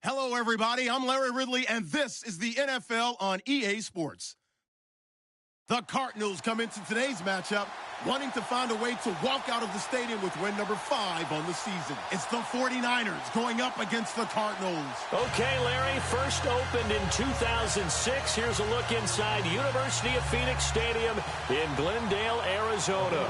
Hello, everybody. I'm Larry Ridley, and this is the NFL on EA Sports. The Cardinals come into today's matchup wanting to find a way to walk out of the stadium with win number 5 on the season. It's the 49ers going up against the Cardinals. Okay, Larry, first opened in 2006. Here's a look inside University of Phoenix Stadium in Glendale, Arizona.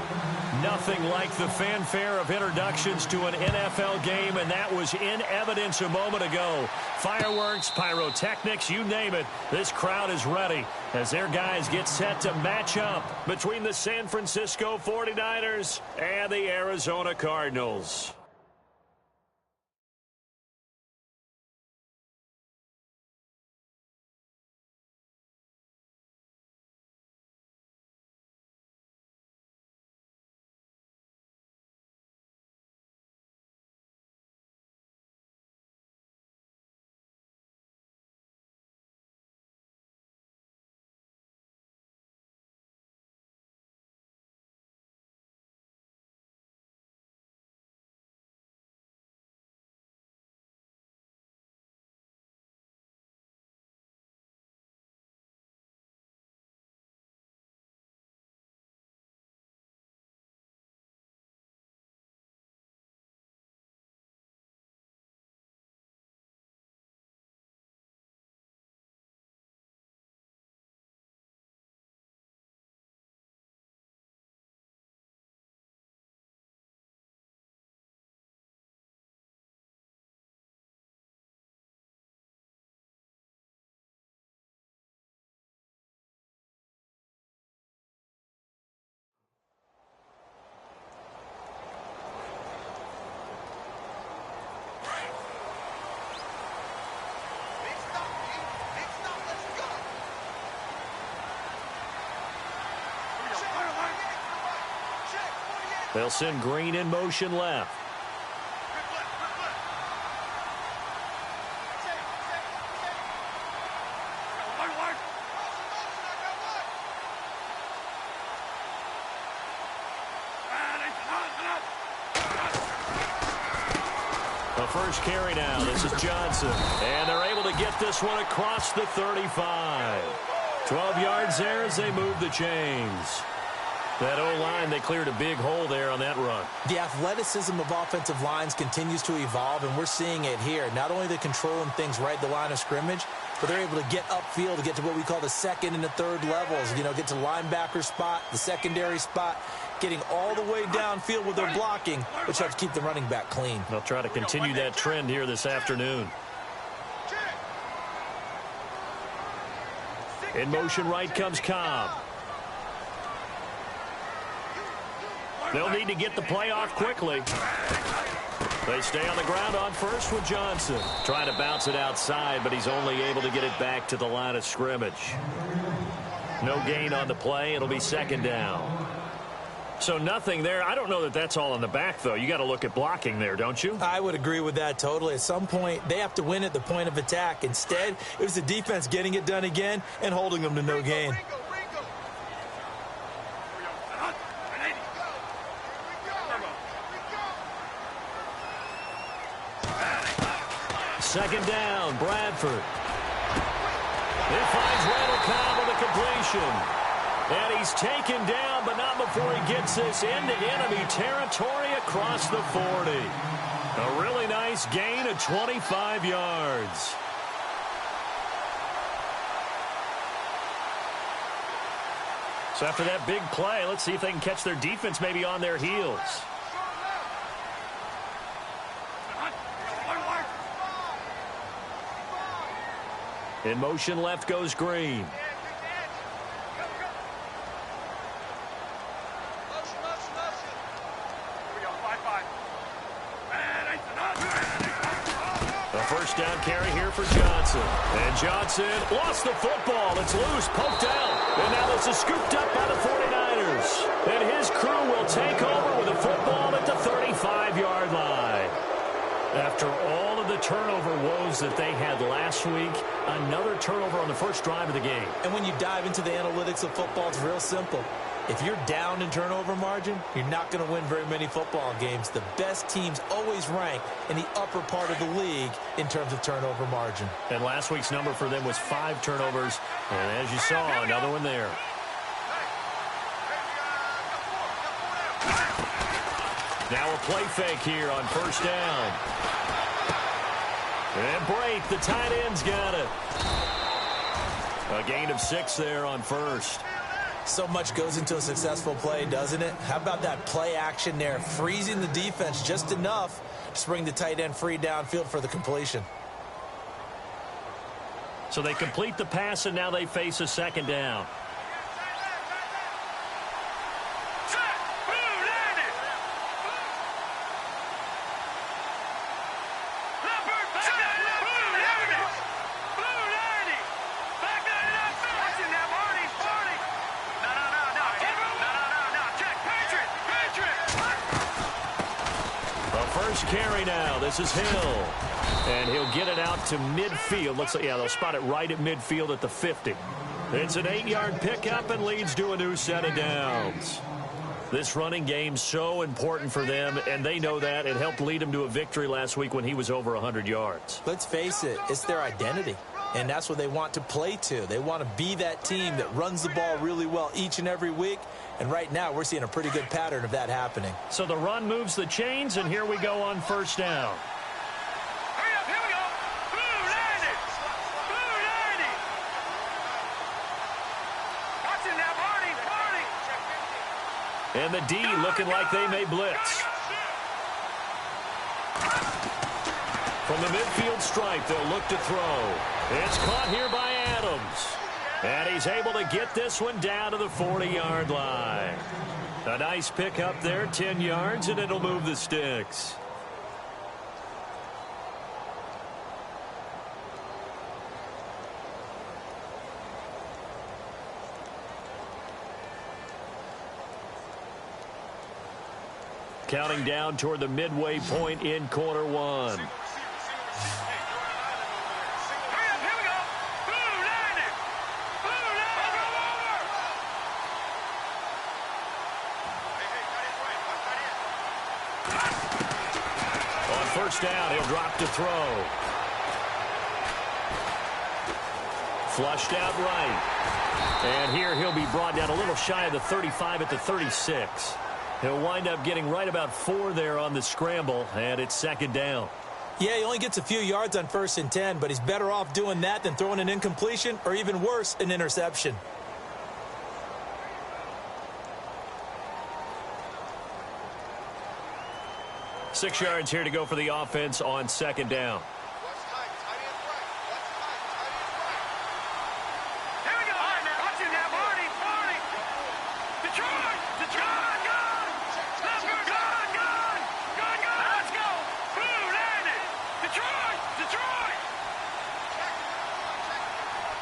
Nothing like the fanfare of introductions to an NFL game, and that was in evidence a moment ago. Fireworks, pyrotechnics, you name it. This crowd is ready as their guys get set to match up between the San Francisco 49ers and the Arizona Cardinals. They'll send Green in motion left. The first carry now. This is Johnson. And they're able to get this one across the 35. 12 yards there as they move the chains. That O-line, they cleared a big hole there on that run. The athleticism of offensive lines continues to evolve, and we're seeing it here. Not only they're controlling things right at the line of scrimmage, but they're able to get upfield to get to what we call the second and the third levels. You know, get to the linebacker spot, the secondary spot, getting all the way downfield with their blocking, which helps keep the running back clean. They'll try to continue that trend here this afternoon. In motion right comes Cobb. They'll need to get the play off quickly. They stay on the ground on first with Johnson. Trying to bounce it outside, but he's only able to get it back to the line of scrimmage. No gain on the play. It'll be second down. So nothing there. I don't know that that's all in the back, though. You got to look at blocking there, don't you? I would agree with that totally. At some point, they have to win at the point of attack. Instead, it was the defense getting it done again and holding them to no gain. Second down, Bradford. It finds Randall Cobb with a completion. And he's taken down, but not before he gets this into enemy territory across the 40. A really nice gain of 25 yards. So after that big play, let's see if they can catch their defense maybe on their heels. In motion left goes Green. A first down carry here for Johnson. And Johnson lost the football. It's loose, poked out. And now this is scooped up by the 49ers. And his crew will take over with a football at the 35-yard line. After all of the turnover woes that they had last week, another turnover on the first drive of the game. And when you dive into the analytics of football, it's real simple. If you're down in turnover margin, you're not going to win very many football games. The best teams always rank in the upper part of the league in terms of turnover margin. And last week's number for them was 5 turnovers. And as you saw, another one there. Now a play fake here on first down. And break, the tight end's got it. A gain of 6 there on first. So much goes into a successful play, doesn't it? How about that play action there, freezing the defense just enough to bring the tight end free downfield for the completion. So they complete the pass, and now they face a second down. Carry now. This is Hill. And he'll get it out to midfield. Looks like, yeah, they'll spot it right at midfield at the 50. It's an 8-yard pickup and leads to a new set of downs. This running game's so important for them, and they know that. It helped lead them to a victory last week when he was over 100 yards. Let's face it, it's their identity. And that's what they want to play to. They want to be that team that runs the ball really well each and every week. And right now, we're seeing a pretty good pattern of that happening. So the run moves the chains, and here we go on first down. Hurry up, here we go. Blue 90. Blue 90. Watching that, Barney. And the D looking like they may blitz. From the midfield stripe, they'll look to throw. It's caught here by Adams. And he's able to get this one down to the 40-yard line. A nice pick up there, 10 yards, and it'll move the sticks. Counting down toward the midway point in quarter one. First down, he'll drop to throw. Flushed out right. And here he'll be brought down a little shy of the 35 at the 36. He'll wind up getting right about 4 there on the scramble, and it's second down. Yeah, he only gets a few yards on 1st and 10, but he's better off doing that than throwing an incompletion or even worse, an interception. Six yards here to go for the offense on second down. Here we go. Watching that, Barney. Detroit. Gone. Let's go. Blue landed. Detroit.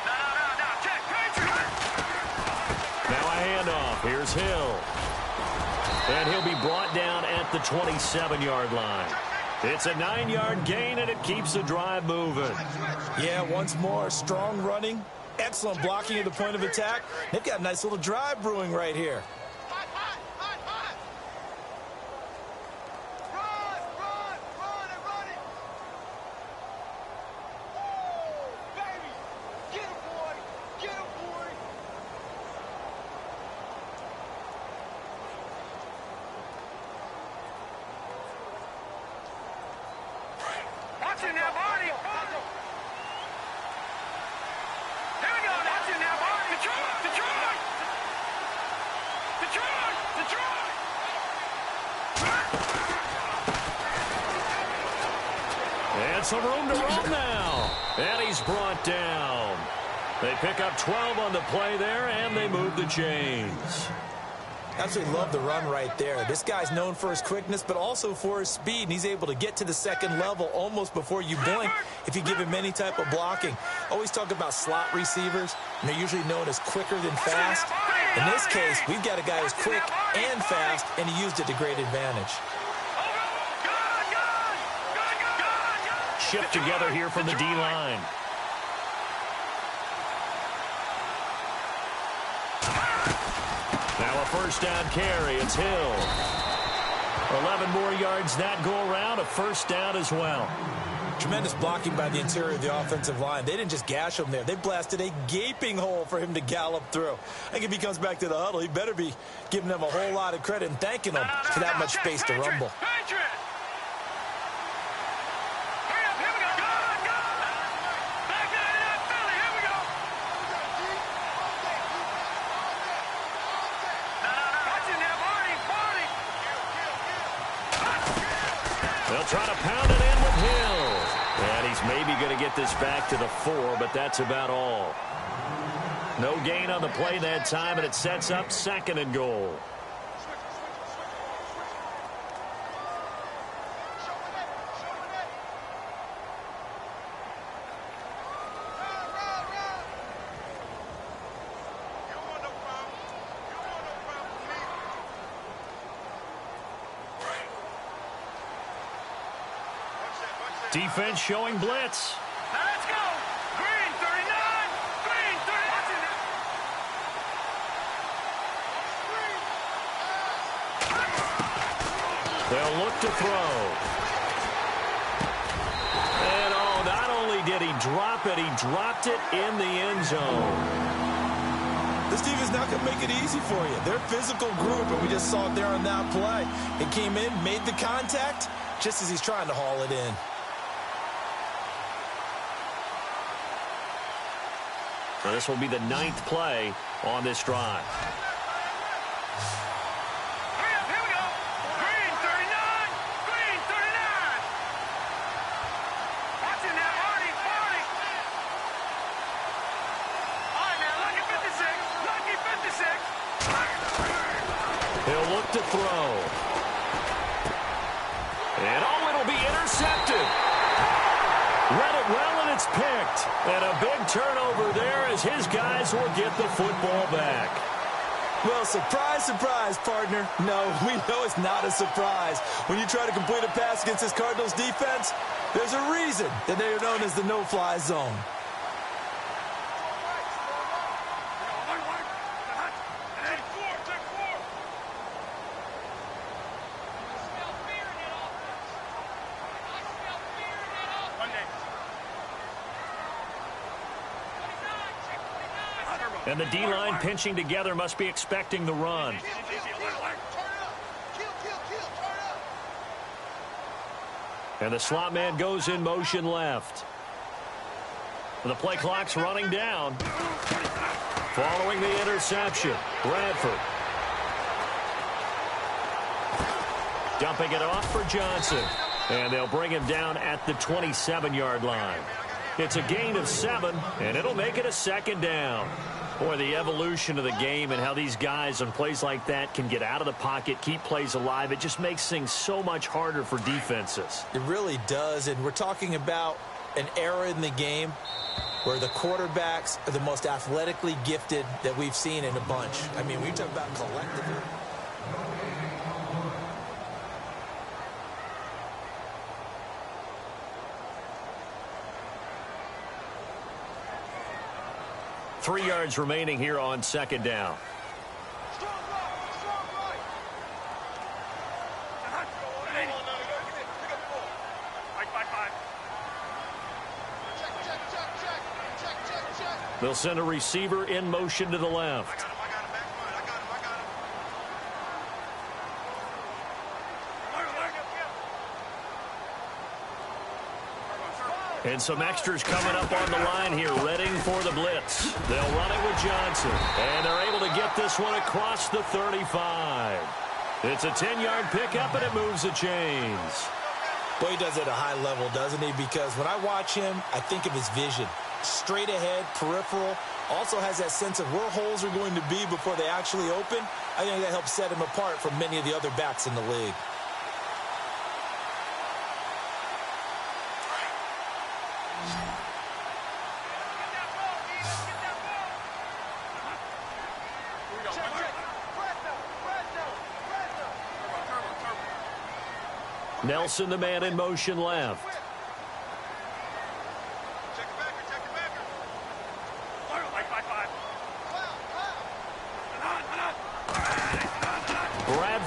No. Check. Patriot. Now a handoff. Here's Hill. And he'll be brought down at the 27-yard line. It's a 9-yard gain, and it keeps the drive moving. Yeah, once more, strong running, excellent blocking at the point of attack. They've got a nice little drive brewing right here. Some room to run now. And he's brought down. They pick up 12 on the play there, and they move the chains. Absolutely love the run right there. This guy's known for his quickness, but also for his speed, and he's able to get to the second level almost before you blink if you give him any type of blocking. Always talk about slot receivers, and they're usually known as quicker than fast. In this case, we've got a guy who's quick and fast, and he used it to great advantage. Shift together here from the D-line. Now A first down carry. It's Hill. 11 more yards that go around. A first down as well. Tremendous blocking by the interior of the offensive line. They didn't just gash him there. They blasted a gaping hole for him to gallop through. I think if he comes back to the huddle, he better be giving them a whole lot of credit and thanking them for that much space to rumble. They'll try to pound it in with Hill. And he's maybe going to get this back to the 4, but that's about all. No gain on the play that time, and it sets up 2nd and goal. Defense showing blitz. Now let's go. Green 39. Green 39. They'll look to throw. And oh, not only did he drop it, he dropped it in the end zone. This defense not going to make it easy for you. They're a physical group, and we just saw it there on that play. It came in, made the contact, just as he's trying to haul it in. So this will be the 9th play on this drive. Hurry up, here we go. Green 39. Green 39. Watching that, Artie. All right, now, lucky 56. Lucky 56. He'll look to throw. And oh, it'll be intercepted. Read it well, and it's picked. And a big turnover there as his guys will get the football back. Well, surprise, surprise, partner. No, we know it's not a surprise. When you try to complete a pass against this Cardinals defense, there's a reason that they are known as the no-fly zone. And the D-line pinching together must be expecting the run. And the slot man goes in motion left. The play clock's running down. Following the interception, Bradford. Dumping it off for Johnson. And they'll bring him down at the 27-yard line. It's a gain of 7, and it'll make it a 2nd down. Boy, the evolution of the game and how these guys on plays like that can get out of the pocket, keep plays alive, it just makes things so much harder for defenses. It really does, and we're talking about an era in the game where the quarterbacks are the most athletically gifted that we've seen in a bunch. I mean, we talk about collectively. Three yards remaining here on 2nd down. Strong right. Check. They'll send a receiver in motion to the left. I got him. And some extras coming up on the line here, readying for the blitz. They'll run it with Johnson. And they're able to get this one across the 35. It's a 10-yard pickup, and it moves the chains. Well, he does it at a high level, doesn't he? Because when I watch him, I think of his vision. Straight ahead, peripheral. Also has that sense of where holes are going to be before they actually open. I think that helps set him apart from many of the other backs in the league. Nelson, the man in motion left. Check it back.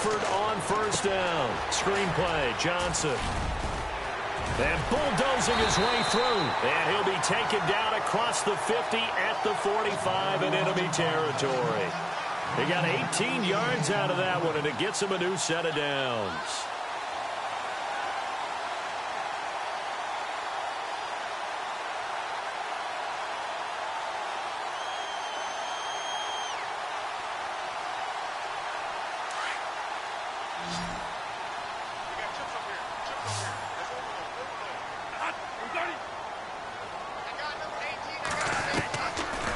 Bradford on first down. Screenplay, Johnson. And bulldozing his way through. And he'll be taken down across the 50 at the 45 in enemy territory. He got 18 yards out of that one, and it gets him a new set of downs.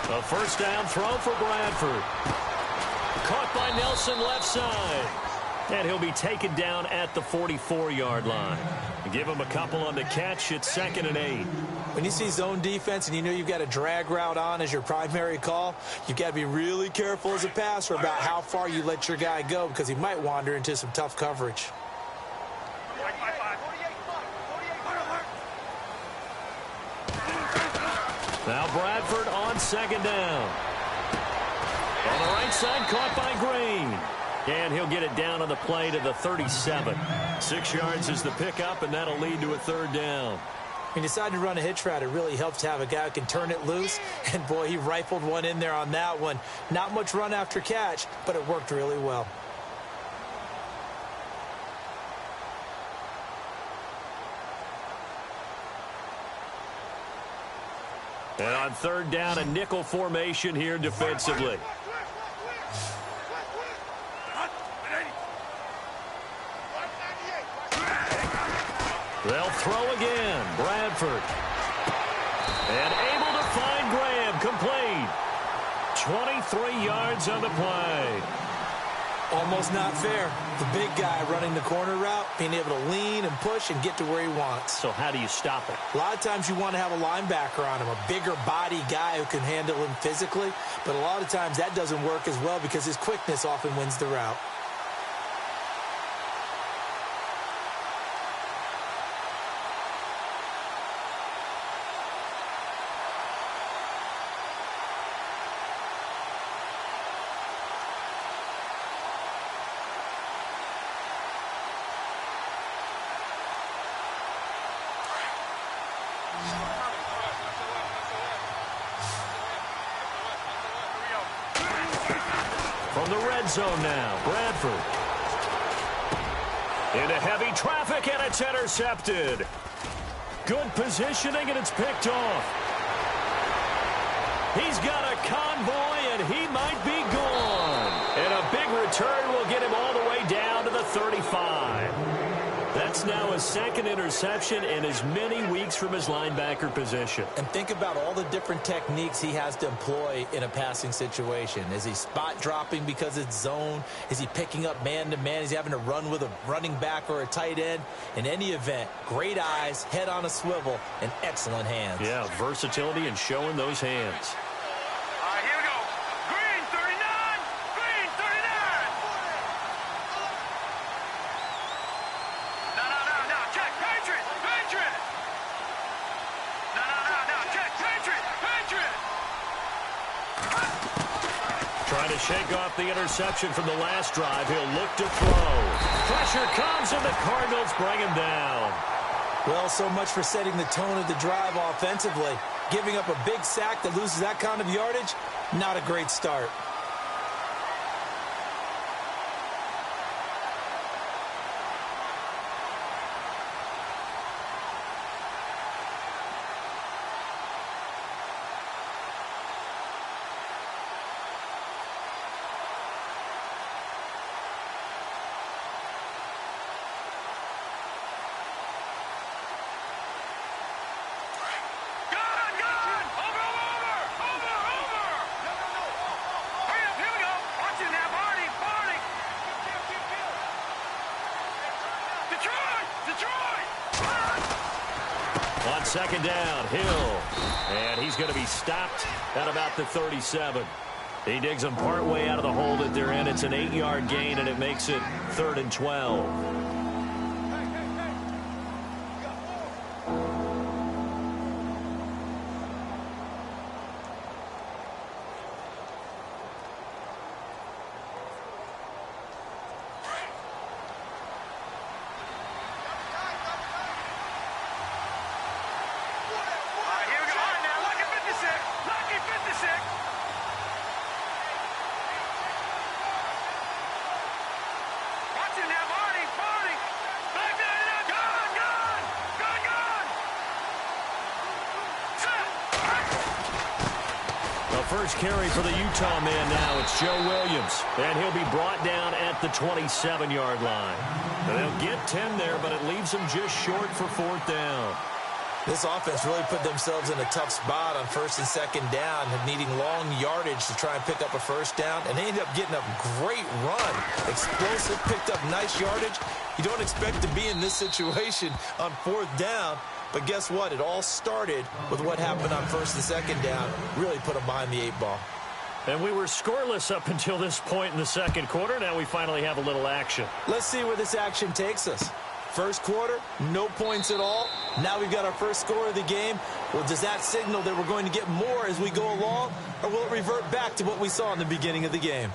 A first down throw for Bradford. Caught by Nelson left side. And he'll be taken down at the 44-yard line. Give him a couple on the catch. It's 2nd and 8. When you see zone defense and you know you've got a drag route on as your primary call, you've got to be really careful as a passer about how far you let your guy go because he might wander into some tough coverage. Now Bradford on 2nd down. On the right side, caught by Green. And he'll get it down on the play to the 37. 6 yards is the pickup, and that'll lead to a 3rd down. When you decide to run a hitch route, it really helps to have a guy who can turn it loose. And, boy, he rifled one in there on that one. Not much run after catch, but it worked really well. And on 3rd down, a nickel formation here defensively. They'll throw again. Bradford. And able to find Graham. Complete. 23 yards on the play. Almost not fair. The big guy running the corner route, being able to lean and push and get to where he wants. So how do you stop it? A lot of times you want to have a linebacker on him, a bigger body guy who can handle him physically. But a lot of times that doesn't work as well because his quickness often wins the route. From the red zone now, Bradford. Into heavy traffic, and it's intercepted. Good positioning, and it's picked off. He's got a convoy, and he might be gone. And a big return will get him all the way down to the 35. That's now his 2nd interception in as many weeks from his linebacker position. And think about all the different techniques he has to employ in a passing situation. Is he spot dropping because it's zone? Is he picking up man-to-man? Is he having to run with a running back or a tight end? In any event, great eyes, head on a swivel, and excellent hands. Yeah, versatility and showing those hands. All right, here we go. Green 39. Green 39. No. Check. Patriot. Patriot. No. Check. Patriot. Trying to shake off the interception from the last drive. He'll look to throw. Pressure comes, and the Cardinals bring him down. Well, so much for setting the tone of the drive offensively. Giving up a big sack that loses that kind of yardage, not a great start. On 2nd down, Hill. And he's going to be stopped at about the 37. He digs them partway out of the hole that they're in. It's an 8-yard gain, and it makes it 3rd and 12. The first carry for the Utah man now. It's Joe Williams. And he'll be brought down at the 27-yard line. And they'll get 10 there, but it leaves them just short for 4th down. This offense really put themselves in a tough spot on 1st and 2nd down, needing long yardage to try and pick up a 1st down, and they ended up getting a great run. Explosive, picked up nice yardage. You don't expect to be in this situation on 4th down, but guess what? It all started with what happened on 1st and 2nd down. Really put them behind the 8 ball. And we were scoreless up until this point in the 2nd quarter. Now we finally have a little action. Let's see where this action takes us. First quarter, no points at all. Now we've got our first score of the game. Well, does that signal that we're going to get more as we go along, or will it revert back to what we saw in the beginning of the game?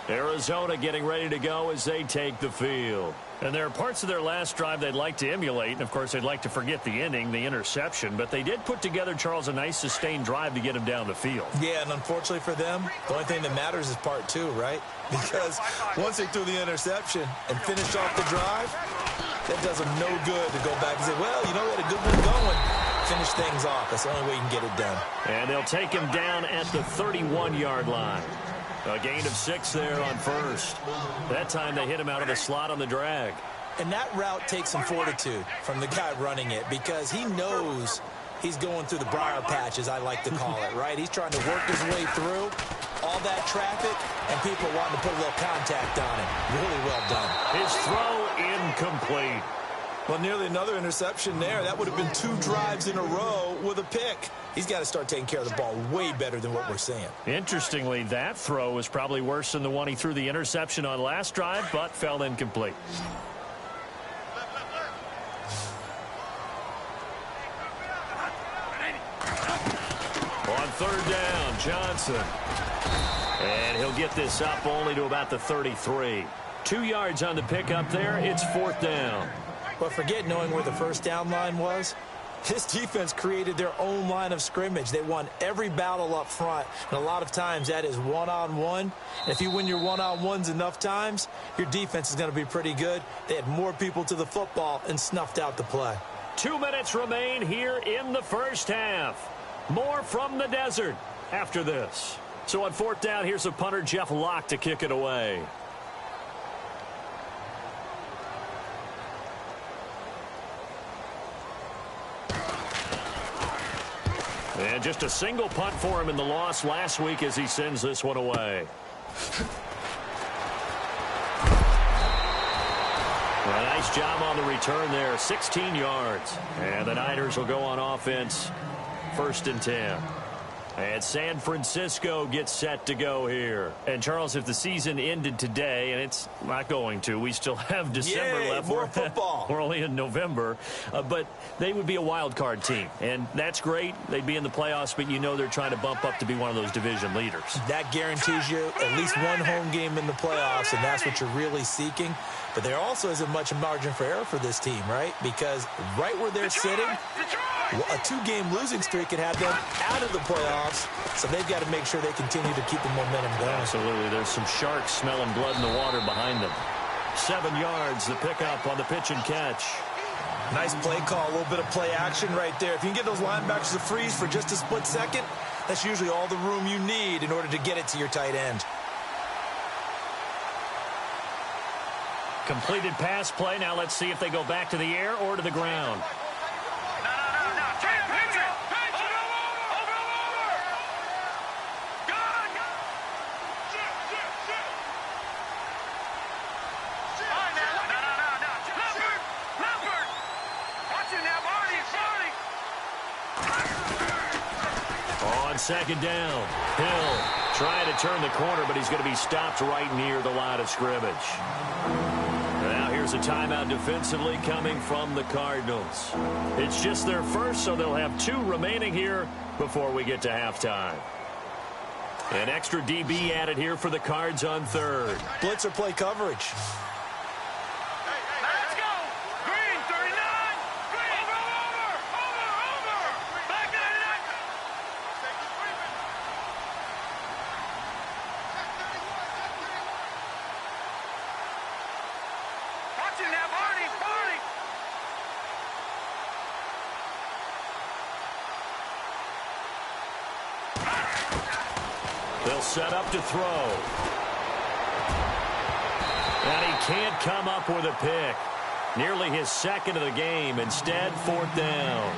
Arizona getting ready to go as they take the field. And there are parts of their last drive they'd like to emulate. And, of course, they'd like to forget the inning, the interception. But they did put together, Charles, a nice sustained drive to get him down the field. Yeah, and unfortunately for them, the only thing that matters is part 2, right? Because once they threw the interception and finished off the drive, that does them no good to go back and say, well, you know, we had a good one going. Finish things off. That's the only way you can get it done. And they'll take him down at the 31-yard line. A gain of 6 there on 1st. That time they hit him out of the slot on the drag. And that route takes some fortitude from the guy running it, because he knows he's going through the briar patch, as I like to call it, right? He's trying to work his way through all that traffic, and people wanting to put a little contact on him. Really well done. His throw incomplete. Well, nearly another interception there. That would have been 2 drives in a row with a pick. He's got to start taking care of the ball way better than what we're seeing. Interestingly, that throw was probably worse than the one he threw the interception on last drive, but fell incomplete. On 3rd down, Johnson. And he'll get this up only to about the 33. 2 yards on the pickup there. It's 4th down. But forget knowing where the 1st down line was. This defense created their own line of scrimmage. They won every battle up front, and a lot of times that is one-on-one. And if you win your one-on-ones enough times, your defense is going to be pretty good. They had more people to the football and snuffed out the play. 2 minutes remain here in the first half. More from the desert after this. So on 4th down, here's a punter, Jeff Locke, to kick it away. And just a single punt for him in the loss last week as he sends this one away. A nice job on the return there, 16 yards. And the Niners will go on offense, 1st and 10. And San Francisco gets set to go here. And, Charles, if the season ended today, and it's not going to, we still have December left. More football. We're only in November. But they would be a wild card team. And that's great. They'd be in the playoffs, but you know they're trying to bump up to be one of those division leaders. That guarantees you at least one home game in the playoffs, and that's what you're really seeking. But there also isn't much margin for error for this team, right? Because right where they're sitting, a 2-game losing streak could have them out of the playoffs, so they've got to make sure they continue to keep the momentum going. Absolutely. There's some sharks smelling blood in the water behind them. 7 yards, the pickup on the pitch and catch. Nice play call, a little bit of play action right there. If you can get those linebackers to freeze for just a split second, that's usually all the room you need in order to get it to your tight end. Completed pass play. Now let's see if they go back to the air or to the ground. On 2nd down, Hill trying to turn the corner, but he's going to be stopped right near the line of scrimmage. Now here's a timeout defensively coming from the Cardinals. It's just their first, so they'll have 2 remaining here before we get to halftime. An extra DB added here for the Cards on 3rd. Blitzer play coverage. Let's go! Green, 39! Green! Over! Back 99! Watch it now, Barney! They'll set up to throw. And he can't come up with a pick. Nearly his second of the game. Instead, 4th down.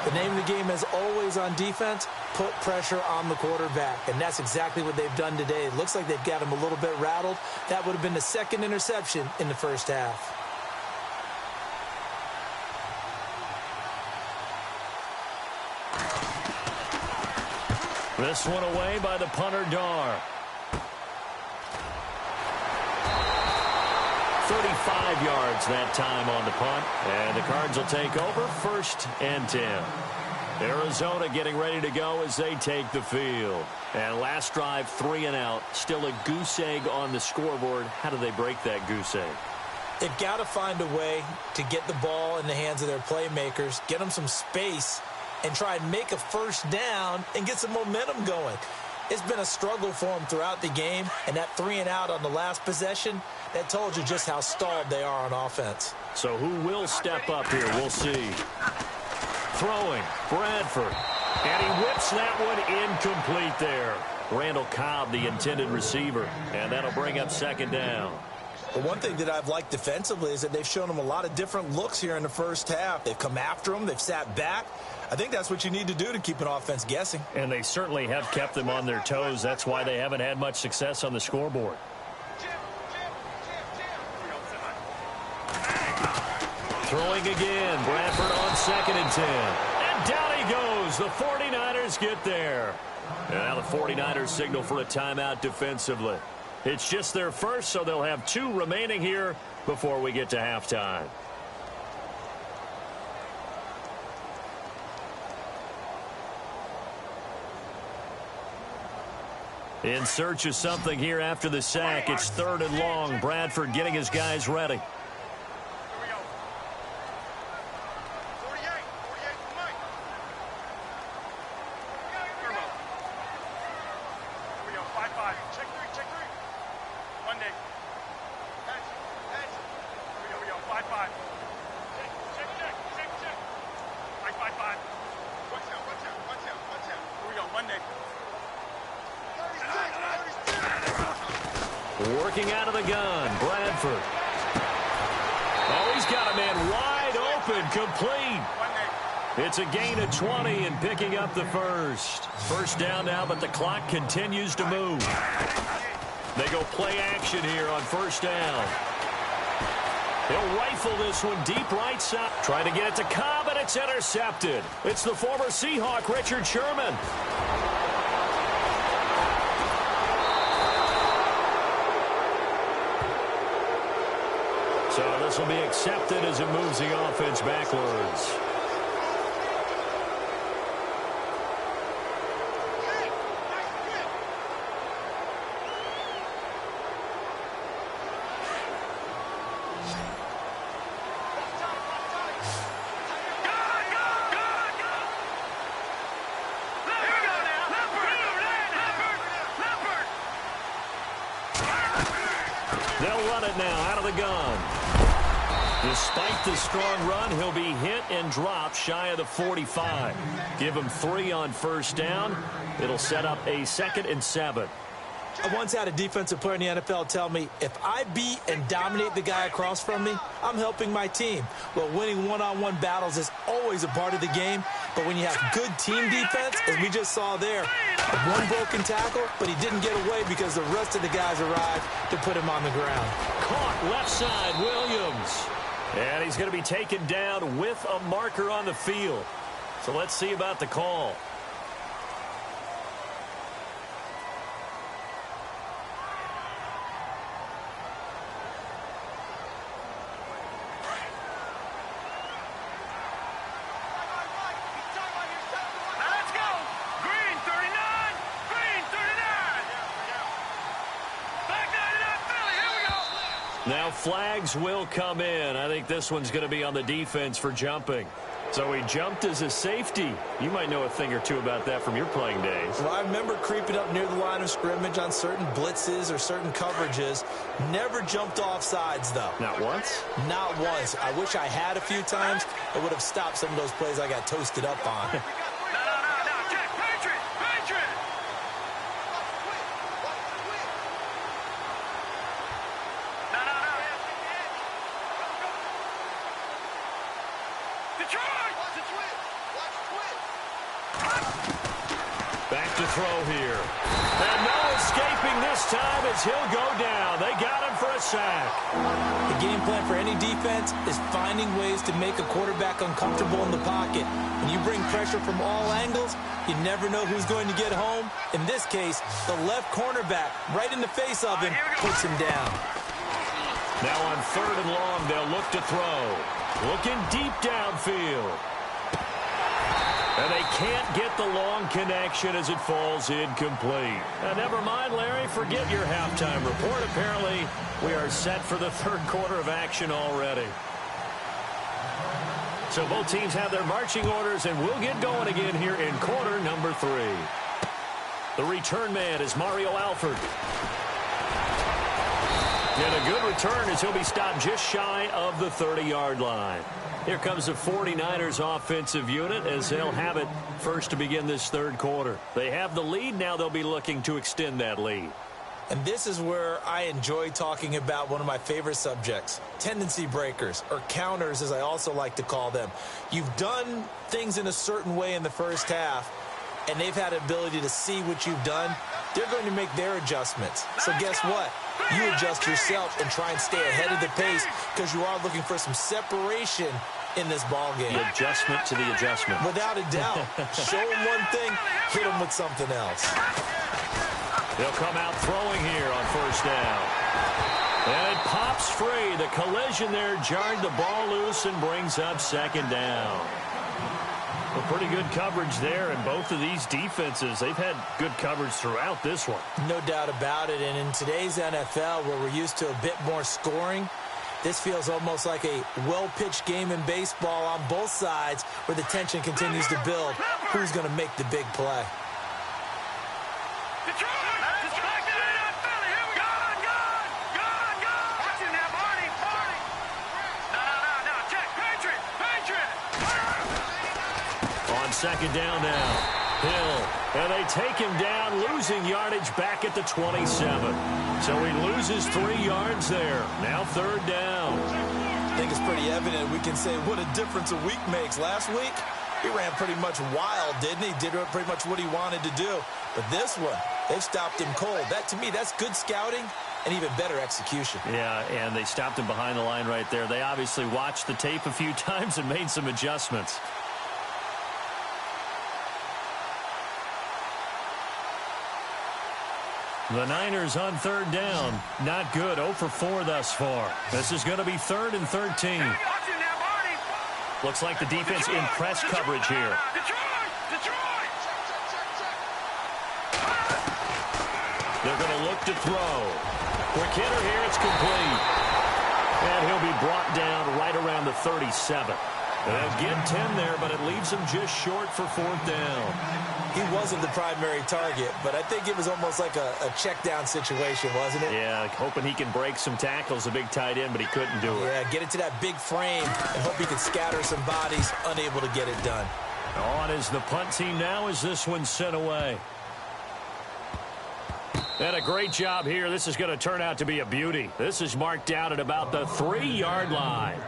The name of the game is always on defense, put pressure on the quarterback. And that's exactly what they've done today. It looks like they've got him a little bit rattled. That would have been the second interception in the first half. This one away by the punter, Dar. 35 yards that time on the punt. And the Cards will take over 1st and 10. Arizona getting ready to go as they take the field. And last drive, 3 and out. Still a goose egg on the scoreboard. How do they break that goose egg? They've got to find a way to get the ball in the hands of their playmakers, get them some space, and try and make a first down and get some momentum going. It's been a struggle for them throughout the game, and that 3 and out on the last possession, that told you just how stalled they are on offense. So who will step up here? We'll see. Throwing, Bradford. And he whips that one incomplete there. Randall Cobb, the intended receiver. And that'll bring up 2nd down. The one thing that I've liked defensively is that they've shown them a lot of different looks here in the first half. They've come after them. They've sat back. I think that's what you need to do to keep an offense guessing. And they certainly have kept them on their toes. That's why they haven't had much success on the scoreboard. Throwing again. Bradford on 2nd and 10. And down he goes. The 49ers get there. And now the 49ers signal for a timeout defensively. It's just their first, so they'll have 2 remaining here before we get to halftime. In search of something here after the sack. It's 3rd and long. Bradford getting his guys ready. Working out of the gun, Bradford. Oh, he's got a man wide open, complete. It's a gain of 20 and picking up the first. First down now, but the clock continues to move. They go play action here on 1st down. He'll rifle this one deep right side. Trying to get it to Cobb, and it's intercepted. It's the former Seahawk, Richard Sherman. So this will be accepted as it moves the offense backwards. They'll run it now out of the gun. Despite the strong run, he'll be hit and dropped shy of the 45. Give him 3 on 1st down. It'll set up a 2nd and 7. I once had a defensive player in the NFL tell me, if I beat and dominate the guy across from me, I'm helping my team. Well, winning one-on-one battles is always a part of the game, but when you have good team defense, as we just saw there, one broken tackle, but he didn't get away because the rest of the guys arrived to put him on the ground. Caught left side, Williams. And he's going to be taken down with a marker on the field. So let's see about the call. Now flags will come in. I think this one's going to be on the defense for jumping. So he jumped as a safety. You might know a thing or two about that from your playing days. Well, I remember creeping up near the line of scrimmage on certain blitzes or certain coverages. Never jumped off sides, though. Not once? Not once. I wish I had a few times. It would have stopped some of those plays I got toasted up on. Back to throw here. And no escaping this time as he'll go down. They got him for a sack. The game plan for any defense is finding ways to make a quarterback uncomfortable in the pocket. When you bring pressure from all angles, you never know who's going to get home. In this case, the left cornerback, right in the face of him, puts him down. Now on 3rd and long, they'll look to throw. Looking deep downfield. And they can't get the long connection as it falls incomplete. Never mind, Larry. Forget your halftime report. Apparently, we are set for the 3rd quarter of action already. So both teams have their marching orders, and we'll get going again here in quarter number 3. The return man is Mario Alford. And a good return as he'll be stopped just shy of the 30-yard line. Here comes the 49ers offensive unit as they'll have it first to begin this 3rd quarter. They have the lead. Now they'll be looking to extend that lead. And this is where I enjoy talking about one of my favorite subjects, tendency breakers, or counters as I also like to call them. You've done things in a certain way in the first half, and they've had the ability to see what you've done. They're going to make their adjustments. So guess what? You adjust yourself and try and stay ahead of the pace because you are looking for some separation in this ball game. The adjustment to the adjustment. Without a doubt. Show them one thing, hit them with something else. They'll come out throwing here on 1st down. And it pops free. The collision there jarred the ball loose and brings up 2nd down. Well, pretty good coverage there, and both of these defenses, they've had good coverage throughout this one. No doubt about it, and in today's NFL, where we're used to a bit more scoring, this feels almost like a well-pitched game in baseball on both sides where the tension continues to build. Who's going to make the big play? On 2nd down now, Hill, and they take him down, losing yardage back at the 27. So he loses 3 yards there. Now 3rd down. I think it's pretty evident. We can say what a difference a week makes. Last week, he ran pretty much wild, didn't he? Did pretty much what he wanted to do. But this one, they've stopped him cold. That, to me, that's good scouting and even better execution. Yeah, and they stopped him behind the line right there. They obviously watched the tape a few times and made some adjustments. The Niners on 3rd down. Not good. 0 for 4 thus far. This is going to be 3rd and 13. Looks like the defense in press coverage here. They're going to look to throw. Quick hitter here. It's complete. And he'll be brought down right around the 37. They'll get 10 there, but it leaves him just short for 4th down. He wasn't the primary target, but I think it was almost like a check down situation, wasn't it? Yeah, hoping he can break some tackles, a big tight end, but he couldn't do it. Yeah, get it to that big frame and hope he can scatter some bodies, unable to get it done. On is the punt team now as this one's sent away. And a great job here. This is going to turn out to be a beauty. This is marked out at about the 3-yard line.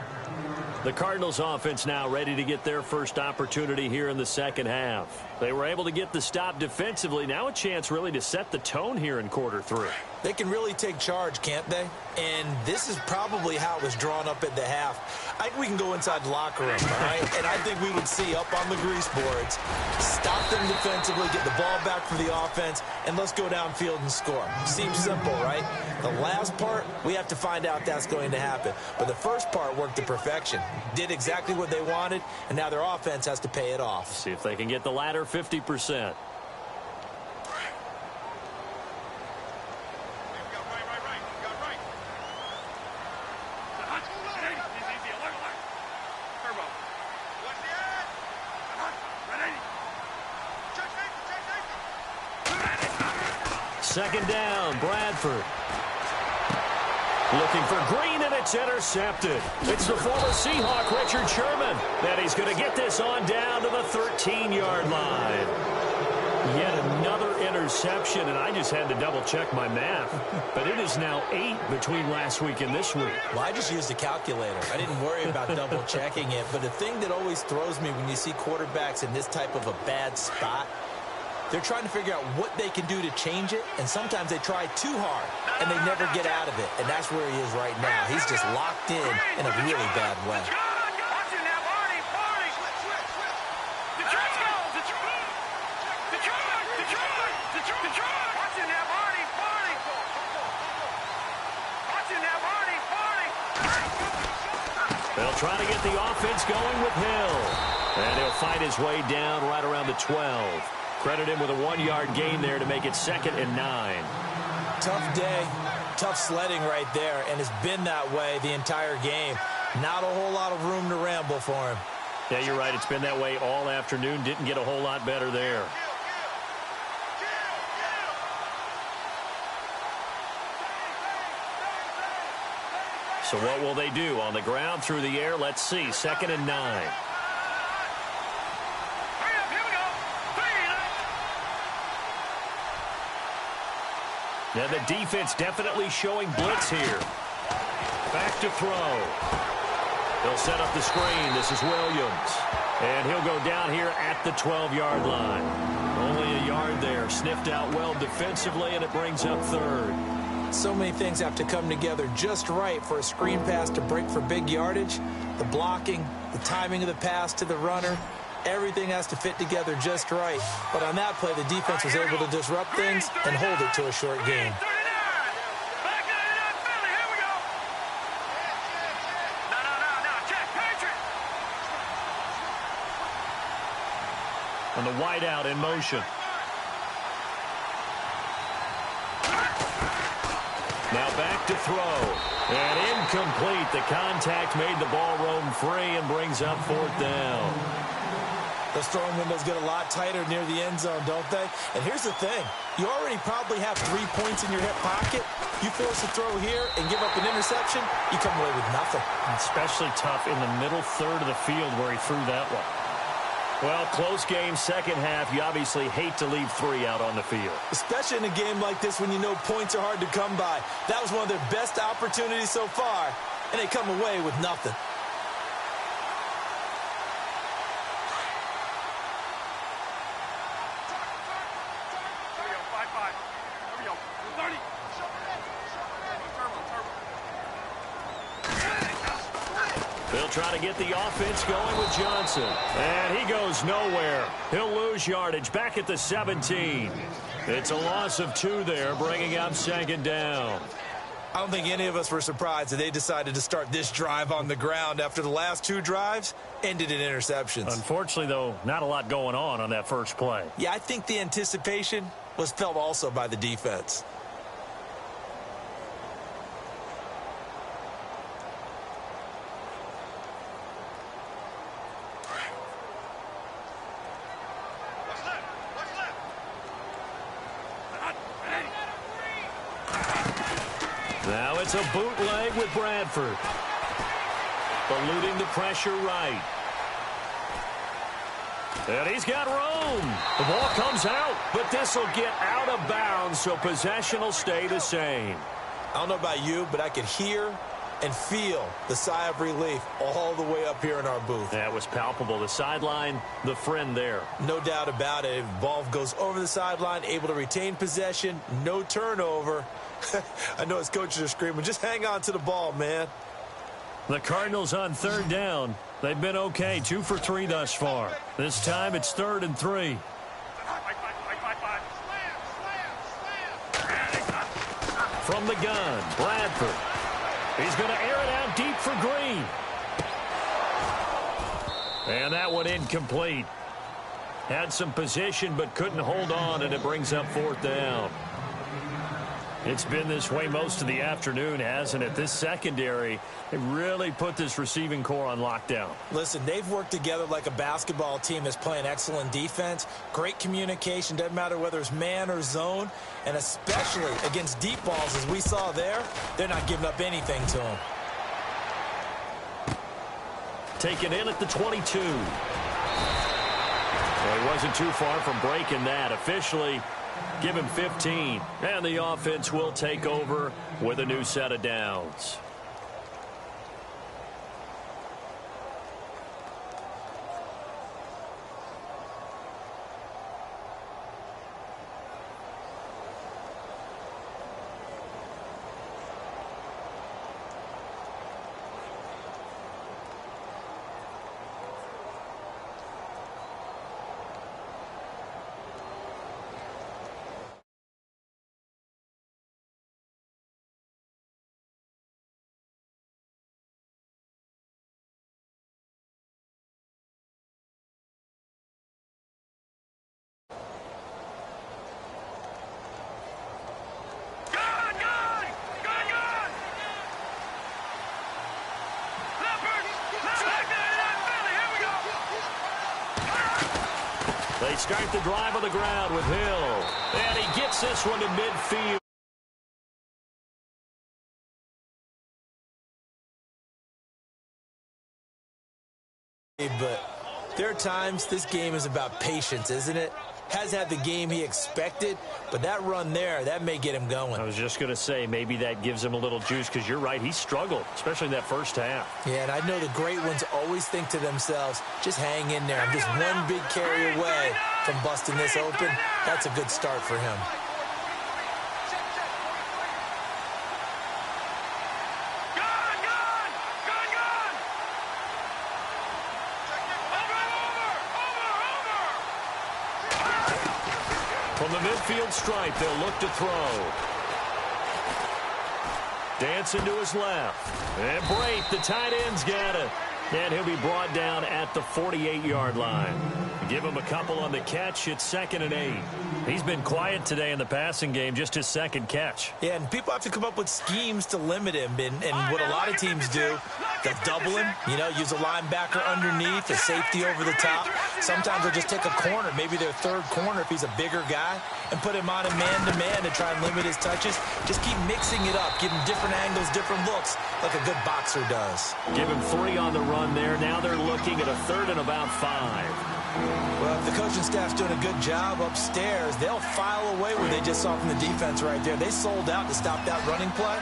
The Cardinals offense now ready to get their first opportunity here in the 2nd half. They were able to get the stop defensively. Now a chance really to set the tone here in quarter 3. They can really take charge, can't they? And this is probably how it was drawn up at the half. I think we can go inside the locker room, all right? And I think we would see up on the grease boards, stop them defensively, get the ball back for the offense, and let's go downfield and score. Seems simple, right? The last part, we have to find out that's going to happen. But the first part worked to perfection. Did exactly what they wanted, and now their offense has to pay it off. See if they can get the latter 50%. Second down, Bradford. Looking for Green, and it's intercepted. It's the former Seahawk, Richard Sherman. And he's going to get this on down to the 13-yard line. Yet another interception, and I just had to double-check my math. But it is now 8 between last week and this week. Well, I just used a calculator. I didn't worry about double-checking it. But the thing that always throws me when you see quarterbacks in this type of a bad spot, They're trying to figure out what they can do to change it, and sometimes they try too hard, and they never get out of it, and that's where he is right now. He's just locked in a really bad way. They'll try to get the offense going with Hill. And he'll fight his way down right around the 12. Credit him with a 1-yard gain there to make it 2nd and 9. Tough day, tough sledding right there, and it's been that way the entire game. Not a whole lot of room to ramble for him. Yeah, you're right. It's been that way all afternoon. Didn't get a whole lot better there. So what will they do? On the ground, through the air? Let's see. 2nd and 9. Yeah, the defense definitely showing blitz here. Back to throw. They'll set up the screen. This is Williams. And he'll go down here at the 12-yard line. Only a yard there. Sniffed out well defensively, and it brings up 3rd. So many things have to come together just right for a screen pass to break for big yardage. The blocking, the timing of the pass to the runner, everything has to fit together just right. But on that play, the defense was able to disrupt things and hold it to a short game. And the wideout in motion. Now back to throw. And incomplete. The contact made the ball roam free and brings up 4th down. Those throwing windows get a lot tighter near the end zone, don't they? And here's the thing. You already probably have 3 points in your hip pocket. You force a throw here and give up an interception, you come away with nothing. Especially tough in the middle third of the field where he threw that one. Well, close game, second half. You obviously hate to leave 3 out on the field. Especially in a game like this when you know points are hard to come by. That was one of their best opportunities so far, and they come away with nothing. They'll try to get the offense going with Johnson. And he goes nowhere. He'll lose yardage back at the 17. It's a loss of 2 there, bringing up 2nd down. I don't think any of us were surprised that they decided to start this drive on the ground after the last 2 drives ended in interceptions. Unfortunately, though, not a lot going on that first play. Yeah, I think the anticipation was felt also by the defense. Now it's a bootleg with Bradford. Eluding the pressure right. And he's got room. The ball comes out, but this will get out of bounds, so possession will stay the same. I don't know about you, but I could hear and feel the sigh of relief all the way up here in our booth. That was palpable. The sideline, the friend there. No doubt about it. If the ball goes over the sideline, able to retain possession, no turnover. I know his coaches are screaming, just hang on to the ball, man. The Cardinals on 3rd down. They've been okay, 2 for 3 thus far. This time it's 3rd and 3. From the gun, Bradford. He's going to air it out deep for Green. And that one incomplete. Had some position but couldn't hold on, and it brings up 4th down. It's been this way most of the afternoon, hasn't it? This secondary, they really put this receiving core on lockdown. Listen, they've worked together like a basketball team that's playing excellent defense. Great communication, doesn't matter whether it's man or zone. And especially against deep balls, as we saw there, they're not giving up anything to them. Taken in at the 22. Well, he wasn't too far from breaking that. Officially, give him 15. And the offense will take over with a new set of downs. start the drive on the ground with Hill. And he gets this one to midfield. But there are times this game is about patience, isn't it? Has had the game he expected, but that run there, that may get him going. I was just going to say, maybe that gives him a little juice, because you're right, he struggled, especially in that first half. Yeah, and I know the great ones always think to themselves, just hang in there. I'm just one big carry away from busting this open. That's a good start for him. From the midfield stripe, they'll look to throw. Dancing to his left. And Brate, the tight end's got it. And he'll be brought down at the 48-yard line. Give him a couple on the catch. It's 2nd and 8. He's been quiet today in the passing game, just his second catch. Yeah, and people have to come up with schemes to limit him. And what a lot of teams do, they'll double him, use a linebacker underneath, a safety over the top. Sometimes they'll just take a corner, maybe their third corner if he's a bigger guy, and put him on a man-to-man to try and limit his touches. Just keep mixing it up, give him different angles, different looks, like a good boxer does. Give him 3 on the run there. Now they're looking at a 3rd and about 5. Well, if the coaching staff's doing a good job upstairs, they'll file away what they just saw from the defense right there. They sold out to stop that running play.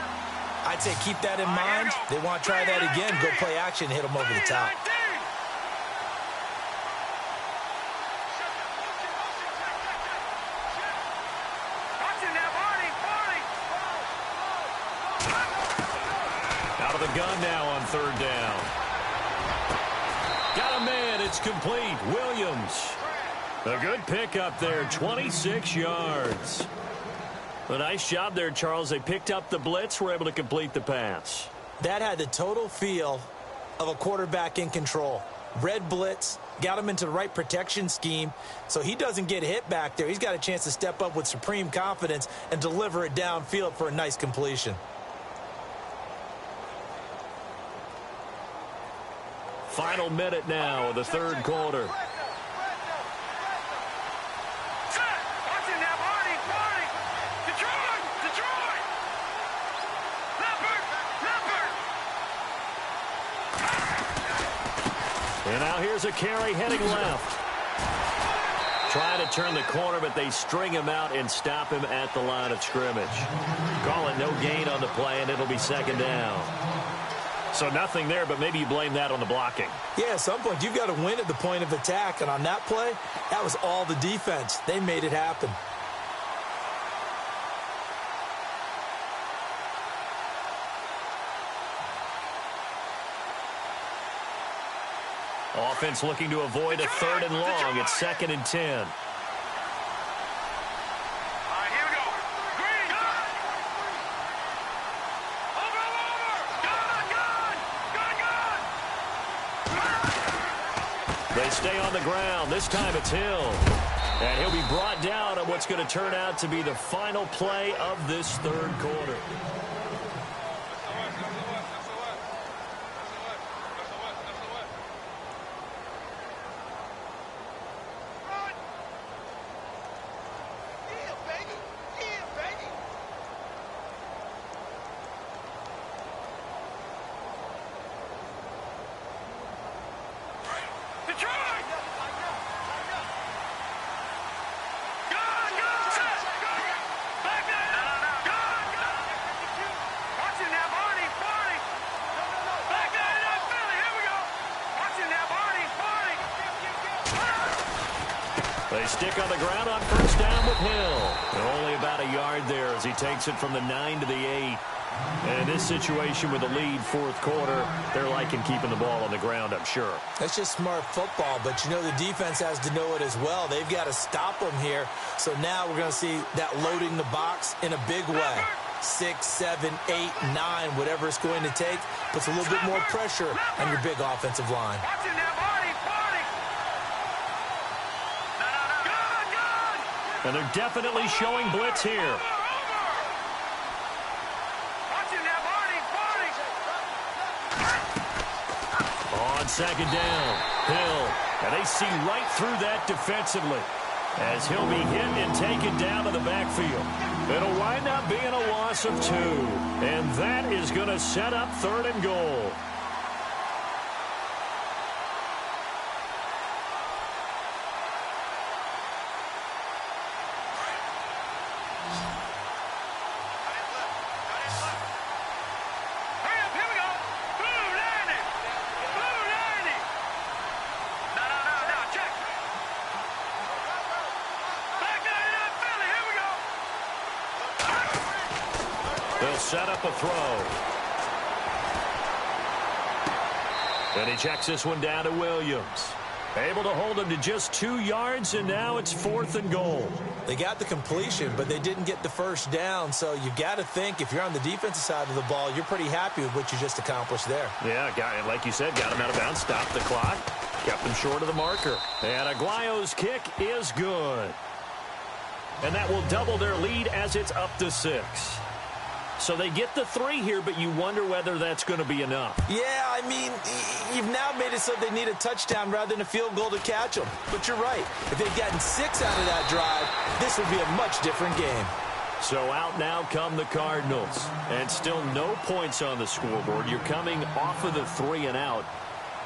I'd say keep that in mind. They want to try that again, go play action, hit them over the top. Out of the gun now on 3rd down. Got a man. It's complete. Williams. A good pickup there. 26 yards. A nice job there, Charles. They picked up the blitz, were able to complete the pass. That had the total feel of a quarterback in control. Red blitz, got him into the right protection scheme, so he doesn't get hit back there. He's got a chance to step up with supreme confidence and deliver it downfield for a nice completion. Final minute now of the 3rd quarter. And now here's a carry heading left. Trying to turn the corner, but they string him out and stop him at the line of scrimmage. Call it no gain on the play, and it'll be 2nd down. So nothing there, but maybe you blame that on the blocking. Yeah, at some point, you've got to win at the point of attack. And on that play, that was all the defense. They made it happen. Offense looking to avoid a 3rd and long. It's 2nd and 10. They stay on the ground. This time it's Hill. And he'll be brought down on what's going to turn out to be the final play of this 3rd quarter. They stick on the ground on 1st down with Hill. And only about a yard there as he takes it from the 9 to the 8. And in this situation with the lead 4th quarter, they're liking keeping the ball on the ground, I'm sure. That's just smart football, but the defense has to know it as well. They've got to stop them here. So now we're going to see that loading the box in a big way. 6, 7, 8, 9, whatever it's going to take, puts a little bit more pressure on your big offensive line. And they're definitely showing blitz here. On 2nd down, Hill. And they see right through that defensively. as he'll be hit and taken down to the backfield. It'll wind up being a loss of 2, and that is going to set up 3rd and goal. They'll set up a throw. And he checks this one down to Williams. Able to hold him to just 2 yards, and now it's 4th and goal. They got the completion, but they didn't get the first down, so you got to think if you're on the defensive side of the ball, you're pretty happy with what you just accomplished there. Yeah, like you said, got him out of bounds, stopped the clock, kept him short of the marker. And Aguayo's kick is good. And that will double their lead as it's up to 6. So they get the 3 here, but you wonder whether that's going to be enough. Yeah, I mean, you've now made it so they need a touchdown rather than a field goal to catch them. But you're right. If they'd gotten 6 out of that drive, this would be a much different game. So out now come the Cardinals. And still no points on the scoreboard. You're coming off of the 3 and out.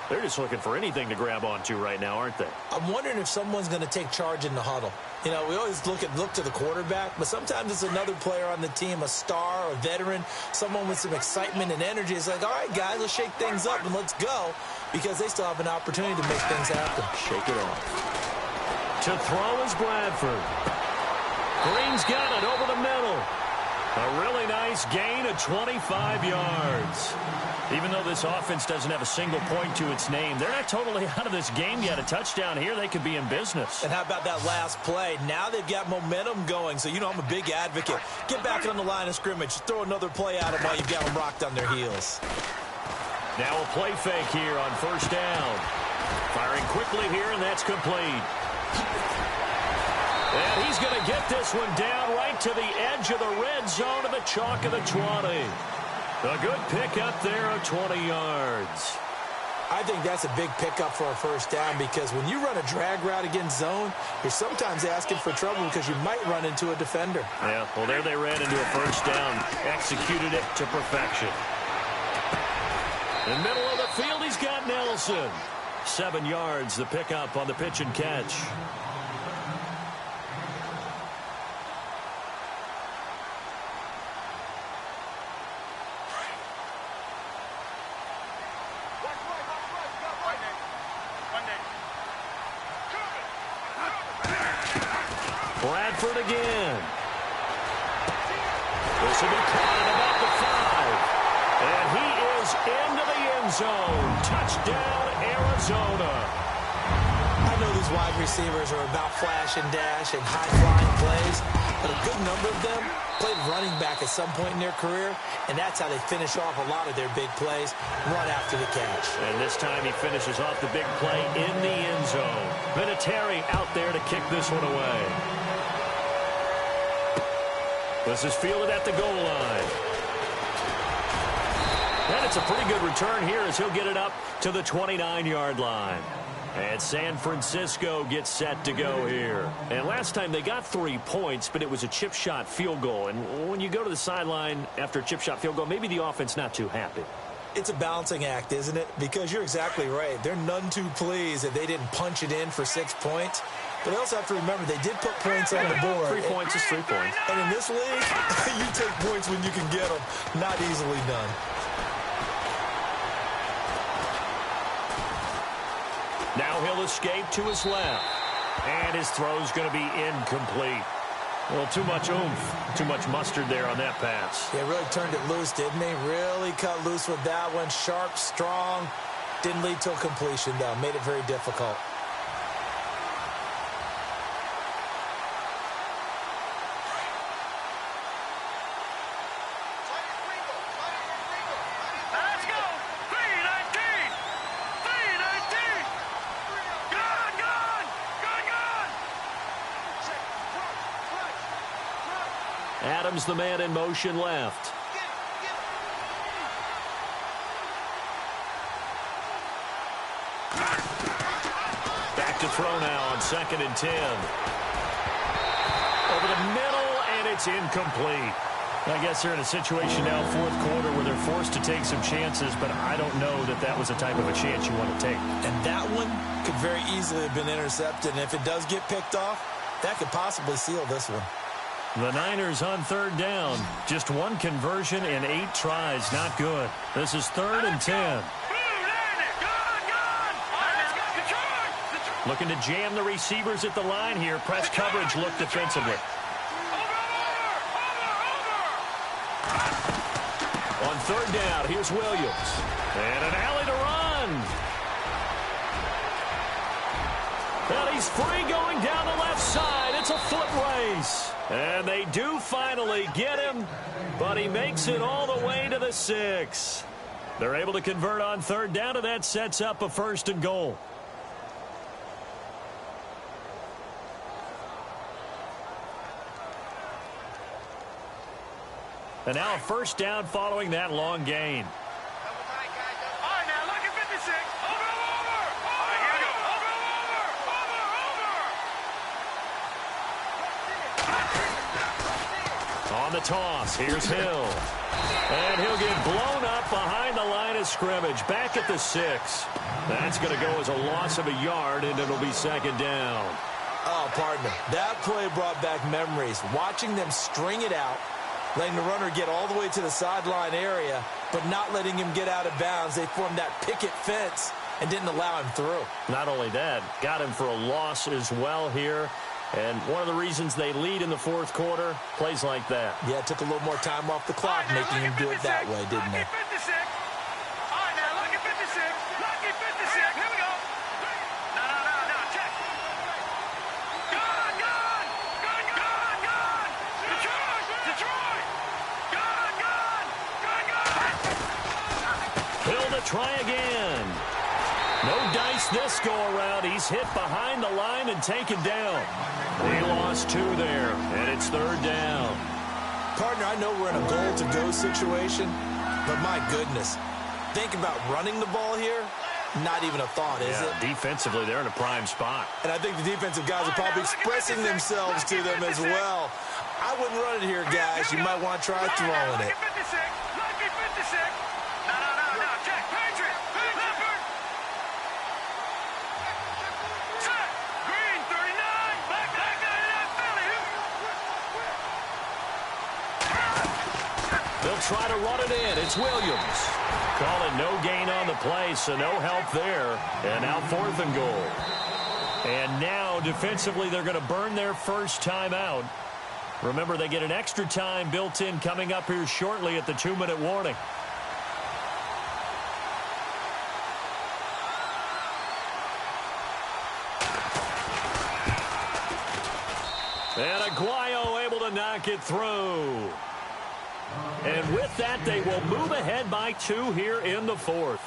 They're just looking for anything to grab onto right now, aren't they? I'm wondering if someone's going to take charge in the huddle. You know, we always look to the quarterback, but sometimes it's another player on the team, a star, a veteran, someone with some excitement and energy. It's like, all right, guys, let's shake things up and let's go, because they still have an opportunity to make things happen. Shake it off. To throw is Bradford. Green's got it over the middle. A really nice gain of 25 yards. Even though this offense doesn't have a single point to its name, they're not totally out of this game yet. A touchdown here, they could be in business. And how about that last play? Now they've got momentum going, so you know I'm a big advocate. Get back on the line of scrimmage. Throw another play at them while you've got them rocked on their heels. Now a play fake here on 1st down. Firing quickly here, and that's complete. And he's going to get this one down right to the edge of the red zone of the chalk of the 20. A good pickup there of 20 yards. I think that's a big pickup for a 1st down, because when you run a drag route against zone, you're sometimes asking for trouble because you might run into a defender. Yeah, well, there they ran into a 1st down. Executed it to perfection. In the middle of the field, he's got Nelson. 7 yards, the pickup on the pitch and catch. Bradford again. This will be caught at about the 5. And he is into the end zone. Touchdown, Arizona. I know these wide receivers are about flash and dash and high-flying plays, but a good number of them played running back at some point in their career, and that's how they finish off a lot of their big plays, run after the catch. And this time he finishes off the big play in the end zone. Vinatieri out there to kick this one away. This is fielded at the goal line. And it's a pretty good return here as he'll get it up to the 29-yard line. And San Francisco gets set to go here. And last time they got 3 points, but it was a chip shot field goal. And when you go to the sideline after a chip shot field goal, maybe the offense not too happy. It's a balancing act, isn't it? Because you're exactly right. They're none too pleased that they didn't punch it in for 6 points. But they also have to remember they did put points on the board. 3 points is 3 points. And in this league, you take points when you can get them. Not easily done. Now he'll escape to his left. And his throw's going to be incomplete. Well, too much oomph, too much mustard there on that pass. Yeah, really turned it loose, didn't he? Really cut loose with that one. Sharp, strong. Didn't lead to a completion, though. Made it very difficult. Adams, the man in motion left. Back to throw now on 2nd and 10. it's incomplete. I guess they're in a situation now, fourth quarter, where they're forced to take some chances, but I don't know that that was the type of a chance you want to take. And that one could very easily have been intercepted, and if it does get picked off, that could possibly seal this one. The Niners on third down. Just one conversion in 8 tries. Not good. This is 3rd and 10. Looking to jam the receivers at the line here. Press coverage look defensively. On 3rd down, here's Williams. And an alley to run. And he's free going down the left side. It's a foot race. And they do finally get him, but he makes it all the way to the 6. They're able to convert on 3rd down, and that sets up a 1st and goal. And now a 1st down following that long gain. On the toss, here's Hill. And he'll get blown up behind the line of scrimmage. Back at the 6. That's going to go as a loss of a yard, and it'll be 2nd down. Oh, partner, that play brought back memories. Watching them string it out, letting the runner get all the way to the sideline area, but not letting him get out of bounds. They formed that picket fence and didn't allow him through. Not only that, got him for a loss as well here. And one of the reasons they lead in the 4th quarter, plays like that. Yeah, it took a little more time off the clock, making him do it that way, didn't it? Hill to try again. No dice this go-around. He's hit behind the line and taken down. He lost 2 there, and it's 3rd down. Partner, I know we're in a goal-to-go situation, but my goodness, think about running the ball here. Not even a thought, is it? Defensively, they're in a prime spot. And I think the defensive guys are probably expressing themselves to them as well. I wouldn't run it here, guys. You might want to try throwing it. They'll try to run it in. It's Williams. Calling no gain on the play, so no help there. And now 4th and goal. And now, defensively, they're going to burn their first time out. Remember, they get an extra time built in coming up here shortly at the 2-minute warning. And Aguayo able to knock it through. And with that, they will move ahead by 2 here in the 4th.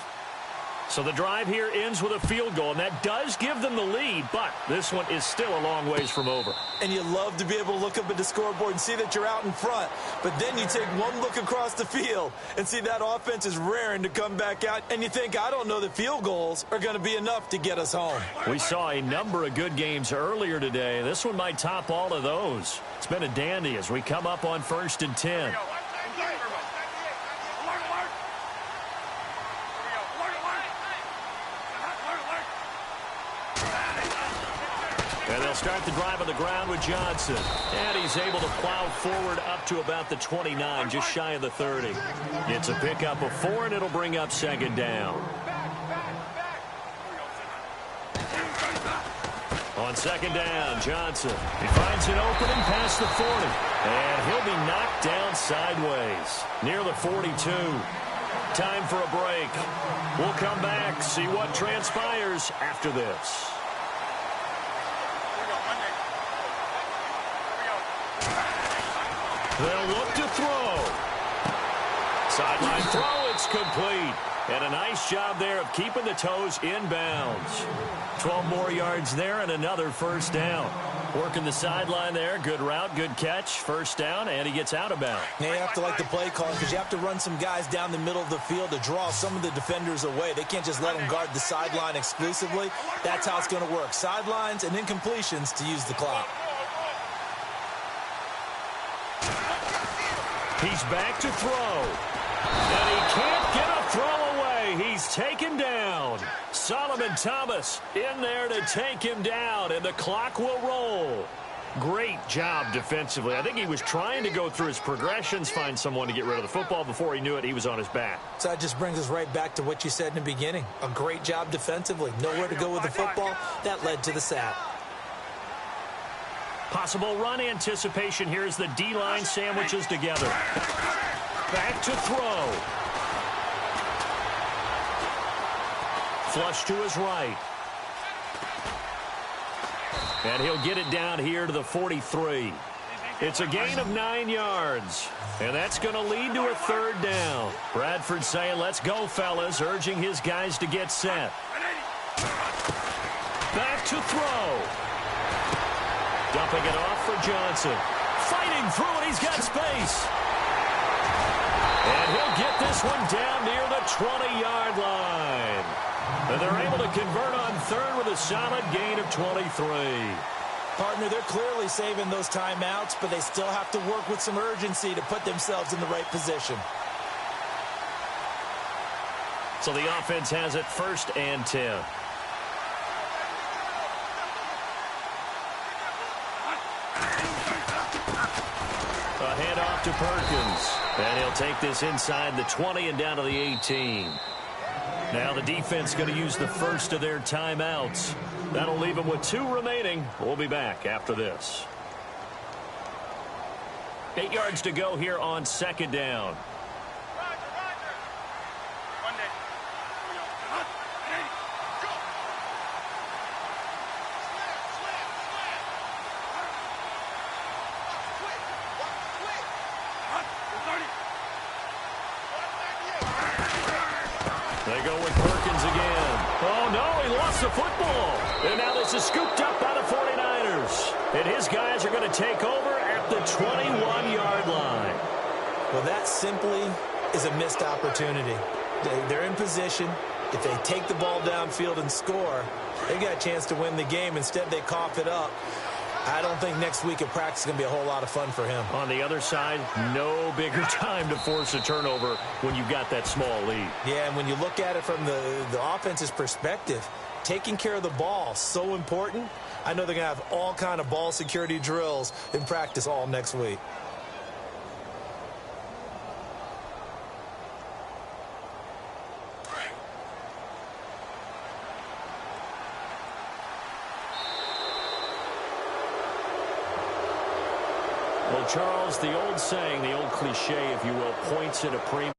So the drive here ends with a field goal, and that does give them the lead, but this one is still a long ways from over. And you love to be able to look up at the scoreboard and see that you're out in front, but then you take one look across the field and see that offense is raring to come back out, and you think, I don't know that field goals are going to be enough to get us home. We saw a number of good games earlier today. This one might top all of those. It's been a dandy as we come up on 1st and 10. And they'll start the drive on the ground with Johnson. And he's able to plow forward up to about the 29, just shy of the 30. It's a pickup of 4, and it'll bring up 2nd down. On 2nd down, Johnson. He finds an opening past the 40. And he'll be knocked down sideways near the 42. Time for a break. We'll come back, see what transpires after this. They'll look to throw. Sideline throw, it's complete. And a nice job there of keeping the toes in bounds. 12 more yards there and another 1st down. Working the sideline there. Good route, good catch. 1st down, and he gets out of bounds. Now you have to like the play call because you have to run some guys down the middle of the field to draw some of the defenders away. They can't just let them guard the sideline exclusively. That's how it's going to work. Sidelines and incompletions to use the clock. He's back to throw. And he can't get a throw away. He's taken down. Solomon Thomas in there to take him down, and the clock will roll. Great job defensively. I think he was trying to go through his progressions, find someone to get rid of the football. Before he knew it, he was on his back. So that just brings us right back to what you said in the beginning. A great job defensively. Nowhere to go with the football. That led to the sack. Possible run anticipation here as the D-line sandwiches together. Back to throw. Flush to his right. And he'll get it down here to the 43. It's a gain of 9 yards. And that's going to lead to a third down. Bradford saying, let's go, fellas, urging his guys to get set. Back to throw. Dumping it off for Johnson. Fighting through it, he's got space. And he'll get this one down near the 20-yard line. And they're able to convert on third with a solid gain of 23. Partner, they're clearly saving those timeouts, but they still have to work with some urgency to put themselves in the right position. So the offense has it 1st and 10. A handoff to Perkins. And he'll take this inside the 20 and down to the 18. Now the defense going to use the first of their timeouts. That'll leave them with 2 remaining. We'll be back after this. 8 yards to go here on 2nd down. They go with Perkins again. Oh, no, he lost the football. And now this is scooped up by the 49ers. And his guys are going to take over at the 21-yard line. Well, that simply is a missed opportunity. They're in position. If they take the ball downfield and score, they've got a chance to win the game. Instead, they cough it up. I don't think next week at practice is going to be a whole lot of fun for him. On the other side, no bigger time to force a turnover when you've got that small lead. Yeah, and when you look at it from the offense's perspective, taking care of the ball, so important. I know they're going to have all kind of ball security drills in practice all next week. Well, Charles, the old saying, the old cliche, if you will, points at a premium.